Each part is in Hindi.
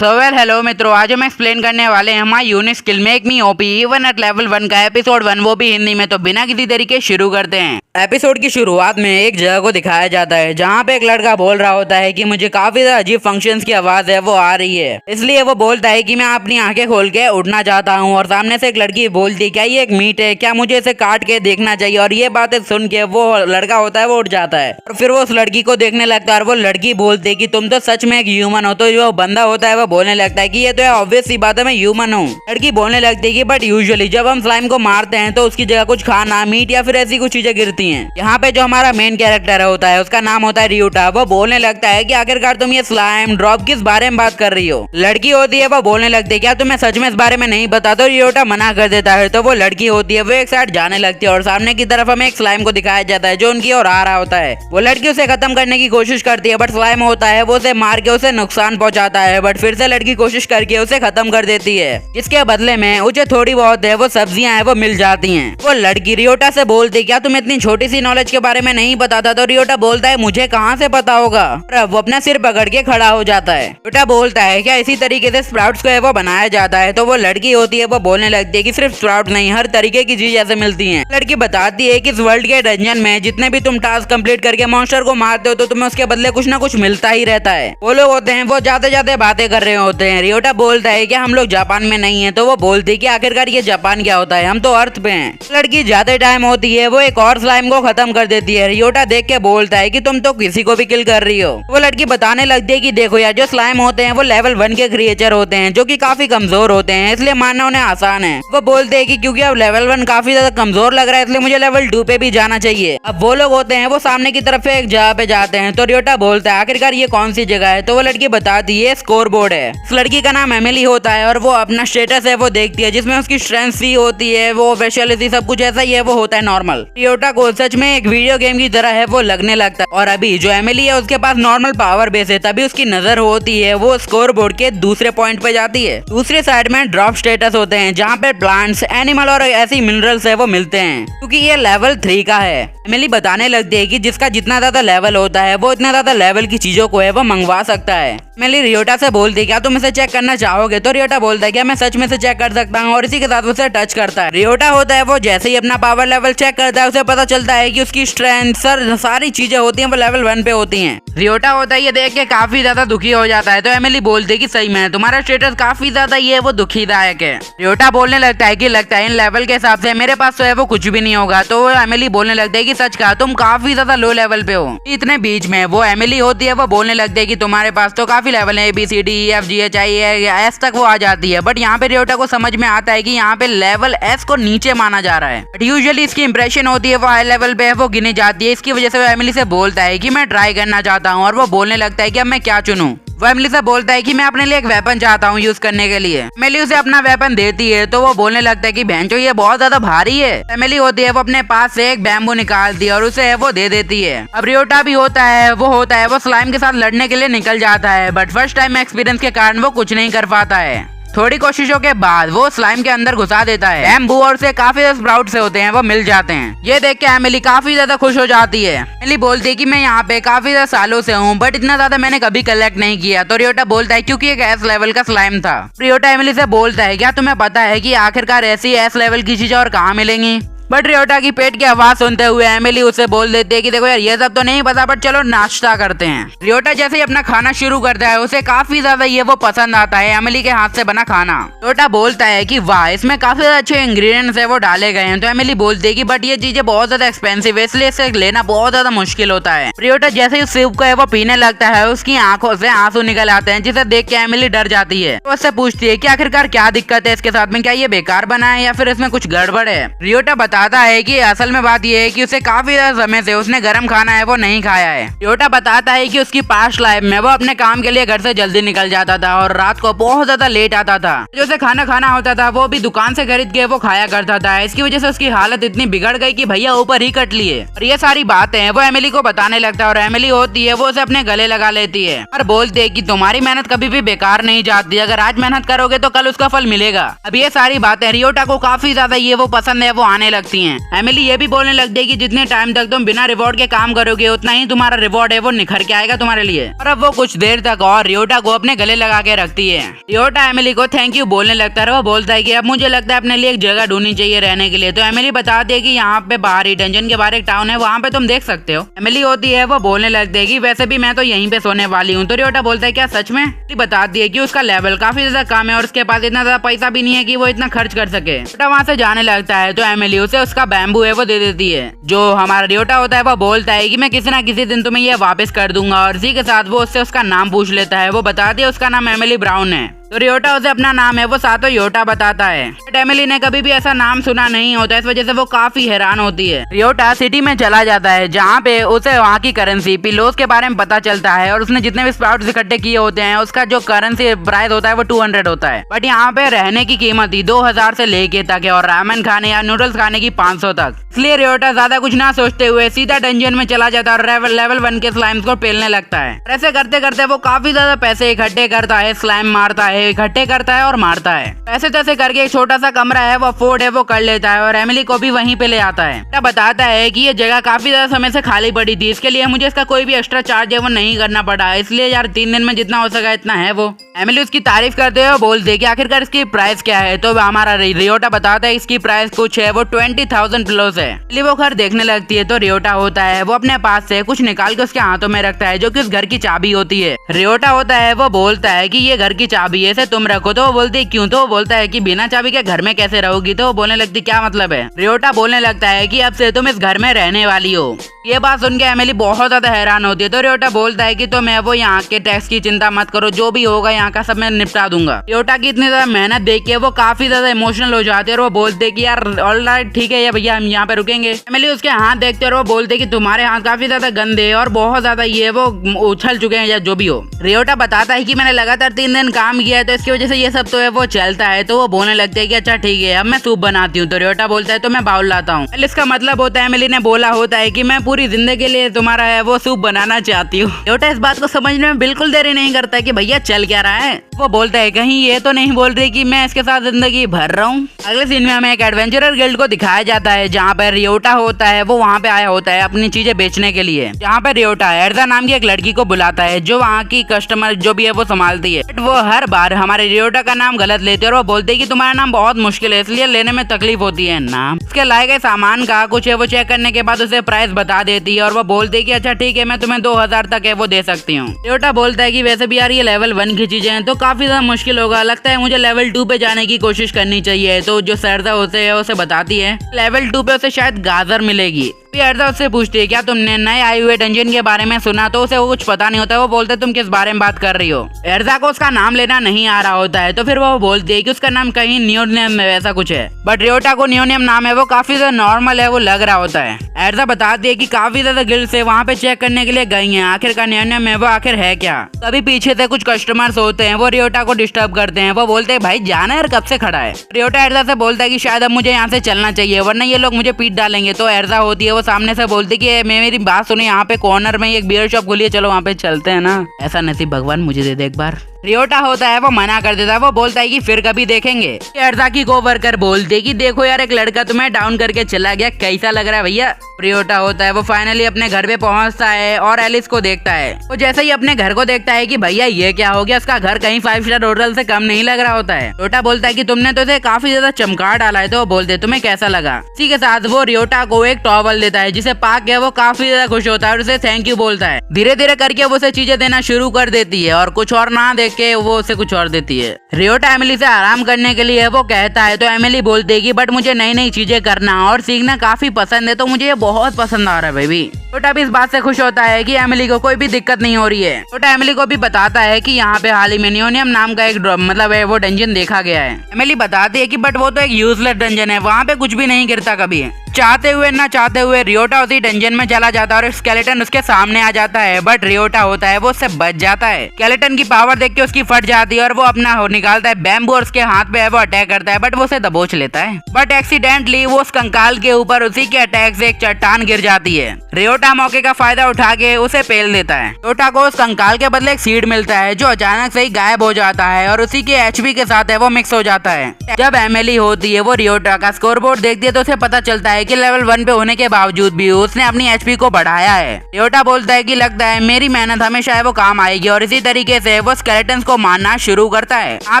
हेलो मित्रों, आज हम एक्सप्लेन करने वाले हैं हमारी unique skill make me OP even at level 1 का एपिसोड 1, वो भी हिंदी में। तो बिना किसी तरीके शुरू करते हैं। एपिसोड की शुरुआत में एक जगह को दिखाया जाता है जहाँ पे एक लड़का बोल रहा होता है कि मुझे काफी ज्यादा अजीब फंक्शंस की आवाज है वो आ रही है, इसलिए वो बोलता है कि मैं अपनी आंखें खोल के उठना चाहता हूँ। और सामने से एक लड़की बोलती है क्या ये एक मीट है, क्या मुझे इसे काट के देखना चाहिए। और ये बातें सुन के वो लड़का होता है वो उठ जाता है और फिर वो उस लड़की को देखने लगता है और वो लड़की बोलती है कि तुम तो सच में एक ह्यूमन हो। तो जो बंदा होता है वो बोलने लगता है कि ये तो ऑब्वियस सी बात है, मैं ह्यूमन हूँ। लड़की बोलने लगती है कि बट यूजुअली जब हम स्लाइम को मारते हैं तो उसकी जगह कुछ खाना, मीट या फिर ऐसी कुछ चीजें गिरती हैं। यहाँ पे जो हमारा मेन कैरेक्टर होता है उसका नाम होता है रियोटा। वो बोलने लगता है कि आखिरकार तुम ये स्लाइम ड्रॉप किस बारे में बात कर रही हो। लड़की होती है वो बोलने लगती है क्या तुम्हें सच में इस बारे में नहीं पता। तो रियोटा मना कर देता है। तो वो लड़की होती है वो एक साइड जाने लगती है और सामने की तरफ हमें एक स्लाइम को दिखाया जाता है जो उनकी ओर आ रहा होता है। वो लड़की उसे खत्म करने की कोशिश करती है बट स्लाइम होता है वो उसे मार के उसे नुकसान पहुंचाता है। बट फिर से लड़की कोशिश करके उसे खत्म कर देती है, जिसके बदले में उसे थोड़ी बहुत है वो सब्जियां है वो मिल जाती हैं। वो लड़की रियोटा से बोलती क्या तुम इतनी छोटी सी नॉलेज के बारे में नहीं पता था। तो रियोटा बोलता है मुझे कहाँ से पता होगा। और वो अपना सिर पकड़ के खड़ा हो जाता है। रियोटा बोलता है क्या इसी तरीके से स्प्राउट्स को है वो बनाया जाता है। तो वो लड़की होती है वो बोलने लगती है कि सिर्फ स्प्राउट नहीं, हर तरीके की चीज ऐसे मिलती है। लड़की बताती है कि इस वर्ल्ड के डंजन में जितने भी तुम टास्क कंप्लीट करके मॉन्स्टर को मारते हो तो तुम्हें उसके बदले कुछ ना कुछ मिलता ही रहता है। वो लोग होते हैं वो जाते जाते बातें कर रहे होते हैं। रियोटा बोलता है कि हम लोग जापान में नहीं है। तो वो बोलती है कि आखिरकार ये जापान क्या होता है, हम तो अर्थ पे हैं। लड़की जाते टाइम होती है वो एक और स्लाइम को खत्म कर देती है। रियोटा देख के बोलता है कि तुम तो किसी को भी किल कर रही हो। वो लड़की बताने लगती है कि देखो यार, जो स्लाइम होते हैं वो लेवल 1 के क्रिएचर होते हैं जो कि काफी कमजोर होते हैं, इसलिए मारना उन्हें आसान है। वो बोलते हैं कि क्योंकि अब लेवल 1 काफी ज्यादा कमजोर लग रहा है इसलिए मुझे लेवल 2 पे भी जाना चाहिए। अब वो लोग होते हैं वो सामने की तरफ एक जगह पे जाते हैं। तो रियोटा बोलता है आखिरकार ये कौन सी जगह है। तो वो लड़की बताती है स्कोर बोर्ड है। इस लड़की का नाम एमिली होता है और वो अपना स्टेटस है वो देखती है जिसमें उसकी स्ट्रेंथ सी होती है, वो स्पेशलिटी सब कुछ ऐसा ही है वो होता है नॉर्मल। रियोटा को सच में एक वीडियो गेम की तरह है वो लगने लगता है। और अभी जो एमिली है उसके पास नॉर्मल पावर बेस है, तभी उसकी नजर होती है वो स्कोर बोर्ड के दूसरे पॉइंट पे जाती है। दूसरे साइड में ड्रॉप स्टेटस होते हैं जहाँ पे प्लांट्स, एनिमल और ऐसी मिनरल्स है वो मिलते हैं, क्योंकि ये लेवल 3 का है। एमिली बताने लगती है कि जिसका जितना ज्यादा लेवल होता है वो इतना ज्यादा लेवल की चीजों को है वो मंगवा सकता है। एमिली रियोटा से बोलती है क्या तुम इसे चेक करना चाहोगे। तो रियोटा बोलता है क्या मैं सच में से चेक कर सकता हूँ, और इसी के साथ उसे टच करता है। रियोटा होता है वो जैसे ही अपना पावर लेवल चेक करता है उसे पता चलता है कि उसकी स्ट्रेंथ सारी चीजें होती हैं वो लेवल 1 पे होती हैं। रियोटा होता है ये देख के काफी ज्यादा दुखी हो जाता है। तो एमिली बोलती है कि सही में तुम्हारा स्टेटस काफी ज्यादा ये वो दुखीदायक है। रियोटा बोलने लगता है कि लगता है इन लेवल के हिसाब से मेरे पास तो है वो कुछ भी नहीं होगा। तो एमिली बोलने लगती है कि सच कहा, तुम काफी ज्यादा लो लेवल पे हो। इतने बीच में वो एमिली होती है वो बोलने लगती है कि तुम्हारे पास तो काफी लेवल है, ABCDEFGHIS तक वो आ जाती है। बट यहाँ पे रियोटा को समझ में आता है कि यहाँ पे लेवल S को नीचे माना जा रहा है। बट यूजुअली इसकी इंप्रेशन होती है वो हाई लेवल पे है वो गिनी जाती है। इसकी वजह से वो एमिली से बोलता है कि मैं ट्राई करना चाहता हूँ। और वो बोलने लगता है कि अब मैं क्या चुनूं। वो एमिली से बोलता है कि मैं अपने लिए एक वेपन चाहता हूँ यूज करने के लिए। एमिली उसे अपना वेपन देती है। तो वो बोलने लगता है कि भैंचो ये बहुत ज्यादा भारी है। एमिली होती है वो अपने पास से एक बैम्बू निकालती है और उसे वो दे देती है। अब रियोटा भी होता है वो स्लाइम के साथ लड़ने के लिए निकल जाता है। बट फर्स्ट टाइम एक्सपीरियंस के कारण वो कुछ नहीं कर पाता है। थोड़ी कोशिशों के बाद वो स्लाइम के अंदर घुसा देता है। बैम्बू और से काफी स्प्राउट से होते हैं वो मिल जाते हैं। ये देख के एमिली काफी ज्यादा खुश हो जाती है। एमिली बोलती है कि मैं यहाँ पे काफी ज्यादा सालों से हूँ बट इतना ज्यादा मैंने कभी कलेक्ट नहीं किया। तो रियोटा बोलता है क्योंकि एक एस लेवल का स्लाइम था। रियोटा एमिली से बोलता है क्या तुम्हें पता है कि आखिरकार ऐसी एस लेवल की चीजें और कहाँ मिलेंगी। बट रियोटा की पेट की आवाज सुनते हुए एमिली उसे बोल देती है कि देखो यार ये सब तो नहीं पता बट चलो नाश्ता करते हैं। रियोटा जैसे ही अपना खाना शुरू करता है उसे काफी ज्यादा ये वो पसंद आता है एमिली के हाथ से बना खाना। रियोटा बोलता है कि वाह इसमें काफी ज्यादा अच्छे इंग्रेडिएंट्स है वो डाले गए हैं। तो एमिली बोलती है कि बट ये चीजें बहुत ज्यादा एक्सपेंसिव है इसलिए इसे लेना बहुत ज्यादा मुश्किल होता है। रियोटा जैसे ही सूप को है वो पीने लगता है उसकी आंखों से आंसू निकल आते हैं, जिसे देख के एमिली डर जाती है। तो उससे पूछती है कि आखिरकार क्या दिक्कत है इसके साथ में, क्या ये बेकार बना है या फिर इसमें कुछ गड़बड़ है। रियोटा बताता है कि असल में बात यह है कि उसे काफी ज्यादा समय से उसने गर्म खाना है वो नहीं खाया है। रियोटा बताता है कि उसकी पास्ट लाइफ में वो अपने काम के लिए घर से जल्दी निकल जाता था और रात को बहुत ज्यादा लेट आता था। जो उसे खाना खाना होता था वो भी दुकान से खरीद के वो खाया करता था। इसकी वजह से उसकी हालत इतनी बिगड़ गई कि भैया ऊपर ही कट लिए। और ये सारी बातें वो एमिली को बताने लगता है और एमिली होती है वो उसे अपने गले लगा लेती है और बोलती है कि तुम्हारी मेहनत कभी भी बेकार नहीं जाती, अगर आज मेहनत करोगे तो कल उसका फल मिलेगा। अब ये सारी बातें रियोटा को काफी ज्यादा ये वो पसंद है वो आने लगती लगती है। एमिली ये भी बोलने लगती है कि जितने टाइम तक तुम बिना रिवॉर्ड के काम करोगे उतना ही तुम्हारा रिवॉर्ड है वो निखर के आएगा तुम्हारे लिए। और अब वो कुछ देर तक और रियोटा को अपने गले लगा के रखती है। रियोटा एमिली को थैंक यू बोलने लगता है। वो बोलता है कि अब मुझे लगता है अपने लिए एक जगह ढूंढनी चाहिए रहने के लिए। तो एमिली बताती है कि यहाँ पे बाहर ही डंजन के बाहर एक टाउन है, वहाँ पे तुम देख सकते हो। एमिली होती है वो बोलने लगती है कि वैसे भी मैं तो यहीं पे सोने वाली हूँ। तो रियोटा बोलता है क्या सच में? बताती है कि उसका लेवल काफी ज्यादा कम है और उसके पास इतना ज्यादा पैसा भी नहीं है कि वो इतना खर्च कर सके। रियोटा वहाँ से जाने लगता है तो एमिली उसे उसका बैम्बू है वो दे देती है। जो हमारा रियोटा होता है वो बोलता है कि मैं किसी ना किसी दिन तुम्हें ये वापस कर दूंगा और इसी के साथ वो उससे उसका नाम पूछ लेता है। वो बताती है उसका नाम एमिली ब्राउन है। तो रियोटा उसे अपना नाम है वो सातो योटा बताता है। बट एमिली ने कभी भी ऐसा नाम सुना नहीं होता, इस वजह से वो काफी हैरान होती है। रियोटा सिटी में चला जाता है जहाँ पे उसे वहाँ की करेंसी पिलोस के बारे में पता चलता है और उसने जितने भी स्पाउट्स इकट्ठे किए होते हैं उसका जो करेंसी प्राइस होता है वो 200 होता है। बट यहाँ पे रहने की कीमत ही 2000 से लेके तक है और रामेन खाने या नूडल्स खाने की 500 तक। इसलिए रियोटा ज्यादा कुछ ना सोचते हुए सीधा डंजन में चला जाता है और लेवल 1 के स्लाइम्स को पेलने लगता है। ऐसे करते करते वो काफी ज्यादा पैसे इकट्ठे करता है, स्लाइम मारता है, इकट्ठे करता है और मारता है। ऐसे तैसे करके एक छोटा सा कमरा है वो अफोर्ड है वो कर लेता है और एमिली को भी वहीं पे ले आता है। तब बताता है कि ये जगह काफी ज्यादा समय से खाली पड़ी थी, इसके लिए मुझे इसका कोई भी एक्स्ट्रा चार्ज है वो नहीं करना पड़ा, इसलिए यार 3 दिन में जितना हो सका इतना है वो। एमिली उसकी तारीफ करते हुए बोलते कि आखिरकार इसकी प्राइस क्या है। तो हमारा रियोटा बताता है इसकी प्राइस कुछ है वो 20,000 प्लस है। एमिली वो घर देखने लगती है तो रियोटा होता है वो अपने पास से कुछ निकाल के उसके हाथों में रखता है जो कि उस घर की चाबी होती है। रियोटा होता है वो बोलता है कि ये घर की चाबी है, इसे तुम रखो। तो वो बोलती है क्यों? तो वो बोलता है कि बिना चाबी के घर में कैसे रहोगी? तो वो बोलने लगती क्या मतलब है? रियोटा बोलने लगता है कि अब से तुम इस घर में रहने वाली हो। ये बात सुन के एमिली बहुत ज्यादा हैरान होती है। तो रियोटा बोलता है कि तो मैं वो यहाँ के टैक्स की चिंता मत करो, जो भी होगा यहाँ का सब मैं निपटा दूंगा। रियोटा की इतनी ज्यादा मेहनत देख के वो काफी ज्यादा इमोशनल हो जाते हैं और वो बोलते कि यार ऑलराइट ठीक है भैया हम यहाँ पे रुकेंगे। एमिली उसके हाथ देखते और वो बोलते कि तुम्हारे हाथ काफी ज्यादा गंदे और बहुत ज्यादा ये वो उछल चुके हैं या जो भी हो। रियोटा बताता है कि मैंने लगातार 3 दिन काम किया है तो इसकी वजह से ये सब तो है वो चलता है। तो वो बोलने लगते हैं कि अच्छा ठीक है अब मैं सूप बनाती हूँ। तो रियोटा बोलता है तो मैं बाउल लाता हूँ। इसका मतलब होता है एमिली ने बोला होता है कि मैं पूरी जिंदगी के लिए तुम्हारा है वो सूप बनाना चाहती हूँ। रियोटा इस बात को समझने में बिल्कुल देरी नहीं करता कि भैया चल क्या रहा है। वो बोलता है कहीं ये तो नहीं बोल रही कि मैं इसके साथ जिंदगी भर रहा हूँ। अगले सीन में हमें एक एडवेंचरर गिल्ड को दिखाया जाता है जहाँ पर रियोटा होता है वो वहाँ पे आया होता है अपनी चीजें बेचने के लिए। जहाँ पे रियोटा एर्जा नाम की एक लड़की को बुलाता है जो वहाँ की कस्टमर जो भी है वो संभालती है। बट वो हर बार हमारे रियोटा का नाम गलत लेते हैं और वो बोलते हैं कि तुम्हारा नाम बहुत मुश्किल है इसलिए लेने में तकलीफ होती है। नाम उसके लाए गए सामान का कुछ है वो चेक करने के बाद उसे प्राइस बता देती है और वो बोलती है कि अच्छा ठीक है मैं तुम्हें 2000 तक है वो दे सकती हूँ। रियोटा बोलता है कि वैसे भी यार ये लेवल 1 की चीजें हैं तो काफी ज्यादा मुश्किल होगा, लगता है मुझे लेवल 2 पे जाने की कोशिश करनी चाहिए। तो जो सरदा होते है उसे बताती है लेवल 2 पे उसे शायद गाजर मिलेगी। एर्जा उससे पूछती है क्या तुमने नए आए हुए डंजन के बारे में सुना? तो उसे वो कुछ पता नहीं होता। वो बोलते तुम किस बारे में बात कर रही हो। एर्जा को उसका नाम लेना नहीं आ रहा होता है तो फिर वो बोलती है कि उसका नाम कहीं नियोनियम में वैसा कुछ है। बट रियोटा को नियोनियम नाम है वो काफी ज्यादा नॉर्मल है वो लग रहा होता है। एर्जा बताती है कि काफी ज्यादा गिल्ड से वहाँ पे चेक करने के लिए गई है आखिरकार नियोनियम है वो आखिर है क्या। तभी पीछे से कुछ कस्टमर्स होते हैं वो रियोटा को डिस्टर्ब करते हैं। वो बोलते हैं भाई जाना यार कब से खड़ा है। रियोटा एर्जा से बोलता है कि शायद अब मुझे यहाँ से चलना चाहिए वरना ये लोग मुझे पीट डालेंगे। तो एर्जा होती है वो सामने से बोलती कि मेरी बात सुनिए, यहाँ पे कॉर्नर में एक बियर शॉप खुली है, चलो वहाँ पे चलते हैं ना। ऐसा नसीब भगवान मुझे दे दे एक बार। रियोटा होता है वो मना कर देता है। वो बोलता है कि फिर कभी देखेंगे। एर्जा की कोवर्कर बोलते कि देखो यार एक लड़का तुम्हें डाउन करके चला गया, कैसा लग रहा है भैया। रियोटा होता है वो फाइनली अपने घर पे पहुंचता है और एलिस को देखता है। वो जैसे ही अपने घर को देखता है कि भैया ये क्या हो गया, उसका घर कहीं 5 स्टार होटल से कम नहीं लग रहा होता है। रियोटा बोलता है कि तुमने तो इसे काफी ज्यादा चमका डाला है। तो वो बोलते तुम्हें कैसा लगा। इसी के साथ वो रियोटा को एक टॉवल देता है जिसे पाक के वो काफी ज्यादा खुश होता है और उसे थैंक यू बोलता है। धीरे धीरे करके वो उसे चीजें देना शुरू कर देती है और कुछ और ना देख के वो उसे कुछ और देती है। रियोटा एमिली से आराम करने के लिए वो कहता है तो एमिली बोलती है कि बट मुझे नई नई चीजें करना और सीखना काफी पसंद है तो मुझे ये बहुत पसंद आ रहा है बेबी। रियोटा भी इस बात से खुश होता है कि एमिली को कोई भी दिक्कत नहीं हो रही है। रियोटा एमिली को भी बताता है कि यहाँ पे हाल ही में नियोनियम नाम का एक मतलब है वो डंजन देखा गया है। एमिली बताती है कि बट वो तो एक यूजलेस डंजन है, वहाँ पे कुछ भी नहीं गिरता कभी। चाहते हुए ना चाहते हुए रियोटा उसी डंजन में चला जाता है और स्केलेटन उसके सामने आ जाता है, बट रियोटा होता है वो उससे बच जाता है। स्केलेटन की पावर देख के उसकी फट जाती है और वो अपना निकालता है बैम्बू और उसके हाथ पे है वो अटैक करता है, बट वो उसे दबोच लेता है। बट एक्सीडेंटली वो उस कंकाल के ऊपर उसी के अटैक से एक चट्टान गिर जाती है। रियोटा मौके का फायदा उठा के उसे पेल देता है। रियोटा को उस कंकाल के बदले एक सीड मिलता है जो अचानक से ही गायब हो जाता है और उसी के एचपी के साथ है वो मिक्स हो जाता है। जब एमिली होती है वो रियोटा का स्कोरबोर्ड देखती है तो उसे पता चलता है कि लेवल 1 पे होने के बावजूद भी उसने अपनी एचपी को बढ़ाया है। रियोटा बोलता है कि लगता है मेरी मेहनत हमेशा है वो काम आएगी और इसी तरीके से वो स्केलेटन्स को मारना शुरू करता है। यहाँ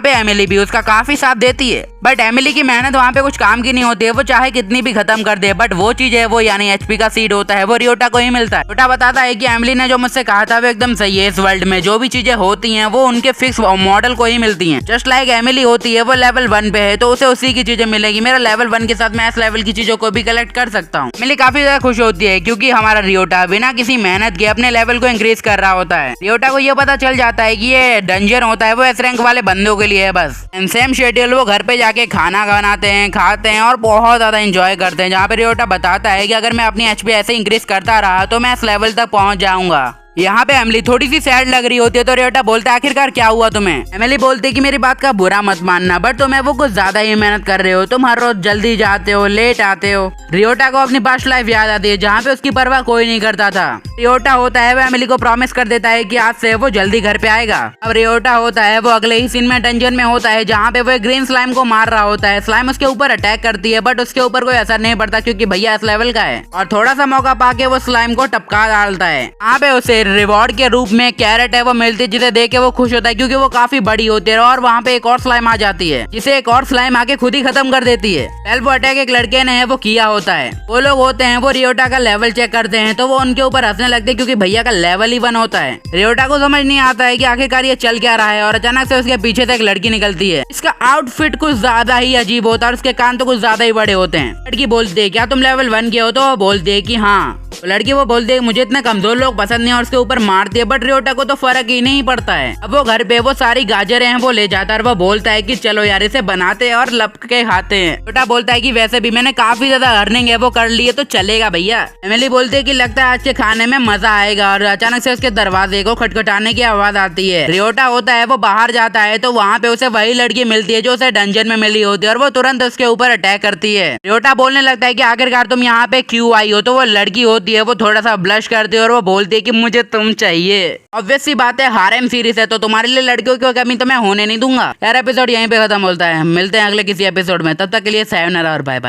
पे एमिली भी उसका काफी साथ देती है, बट एमिली की मेहनत वहाँ पे कुछ काम की नहीं होती है। वो चाहे कितनी भी खत्म कर दे, बट वो चीज है वो यानी एचपी का सीड होता है वो रियोटा को ही मिलता है। रियोटा बताता है कि एमिली ने जो मुझसे कहा था वो एकदम सही है। इस वर्ल्ड में जो भी चीजें होती हैं वो उनके फिक्स मॉडल को ही मिलती हैं। जस्ट लाइक एमिली होती है वो लेवल 1 पे है तो उसे उसी की चीजें मिलेगी। मेरा लेवल 1 के साथ मैं इस लेवल की चीजों को भी कलेक्ट कर सकता हूँ। एमिली काफी ज्यादा खुश होती है क्योंकि हमारा रियोटा बिना किसी मेहनत के अपने लेवल को इंक्रीज कर रहा होता है। रियोटा को ये पता चल जाता है कि ये डंजन होता है वो एस रैंक वाले बंदों के लिए है बस। सेम शेड्यूल वो घर पे जाके खाना बनाते हैं, खाते हैं और बहुत ज्यादा एंजॉय करते हैं। जहाँ पे रियोटा बताता है कि अगर मैं अपनी एचपी ऐसे इंक्रीज करता रहा तो मैं इस लेवल तक पहुंच जाऊंगा। यहाँ पे एमिली थोड़ी सी सैड लग रही होती है तो रियोटा बोलता है आखिरकार क्या हुआ तुम्हें। एमिली बोलती है कि मेरी बात का बुरा मत मानना, बट तुम्हें वो कुछ ज्यादा ही मेहनत कर रहे हो। तुम हर रोज जल्दी जाते हो, लेट आते हो। रियोटा को अपनी पास्ट लाइफ याद आती है जहाँ पे उसकी परवाह कोई नहीं करता था। रियोटा होता है वो एमिली को प्रॉमिस कर देता है कि आज से वो जल्दी घर पे आएगा। अब रियोटा होता है वो अगले ही सीन में डंजन में होता है जहाँ पे वो एक ग्रीन स्लाइम को मार रहा होता है। स्लाइम उसके ऊपर अटैक करती है बट उसके ऊपर कोई असर नहीं पड़ता क्योंकि भैया इस लेवल का है और थोड़ा सा मौका पाके वो स्लाइम को टपका डालता है। यहाँ पे उसे रिवॉर्ड के रूप में कैरेट है वो मिलती है जिसे देख के वो खुश होता है क्योंकि वो काफी बड़ी होती है और वहाँ पे एक और स्लाइम आ जाती है जिसे एक और स्लाइम आके खुद ही खत्म कर देती है। सेल्फ अटैक एक लड़के ने है वो किया होता है। वो लोग होते हैं वो रियोटा का लेवल चेक करते हैं तो वो उनके ऊपर हंसने लगते हैं क्योंकि भैया का लेवल ही 1 होता है। रियोटा को समझ नहीं आता है कि आखिरकार ये चल क्या रहा है और अचानक से उसके पीछे से एक लड़की निकलती है। इसका आउटफिट कुछ ज्यादा ही अजीब होता है और उसके कान तो कुछ ज्यादा ही बड़े होते हैं। लड़की बोलती है क्या तुम लेवल 1 के हो? तो वो बोलती है कि हाँ। लड़की वो बोलती है मुझे इतने कमजोर लोग पसंद नहीं और उसके ऊपर मारती है, बट रियोटा को तो फर्क ही नहीं पड़ता है। अब वो घर पे वो सारी गाजरें हैं वो ले जाता है और वो बोलता है कि चलो यार इसे बनाते हैं और लपक के खाते हैं। रियोटा बोलता है कि वैसे भी मैंने काफी ज्यादा अर्निंग है वो कर ली है तो चलेगा भैया। एमिली बोलती है कि लगता है आज के खाने में मजा आएगा और अचानक से उसके दरवाजे को खटखटाने की आवाज आती है। रियोटा होता है वो बाहर जाता है तो वहाँ पे उसे वही लड़की मिलती है जो उसे डंजन में मिली होती है और वो तुरंत उसके ऊपर अटैक करती है। रियोटा बोलने लगता है कि आखिरकार तुम यहाँ पे क्यों आई हो? तो वो लड़की होती है वो थोड़ा सा ब्लश करती है और वो बोलती है कि मुझे तुम चाहिए। ऑब्वियस सी बात है हारेम सीरीज है तो तुम्हारे लिए लड़कियों की कमी तो मैं होने नहीं दूंगा। यार एपिसोड यहीं पे खत्म होता है। मिलते हैं अगले किसी एपिसोड में, तब तक के लिए सायोनारा और बाय बाय।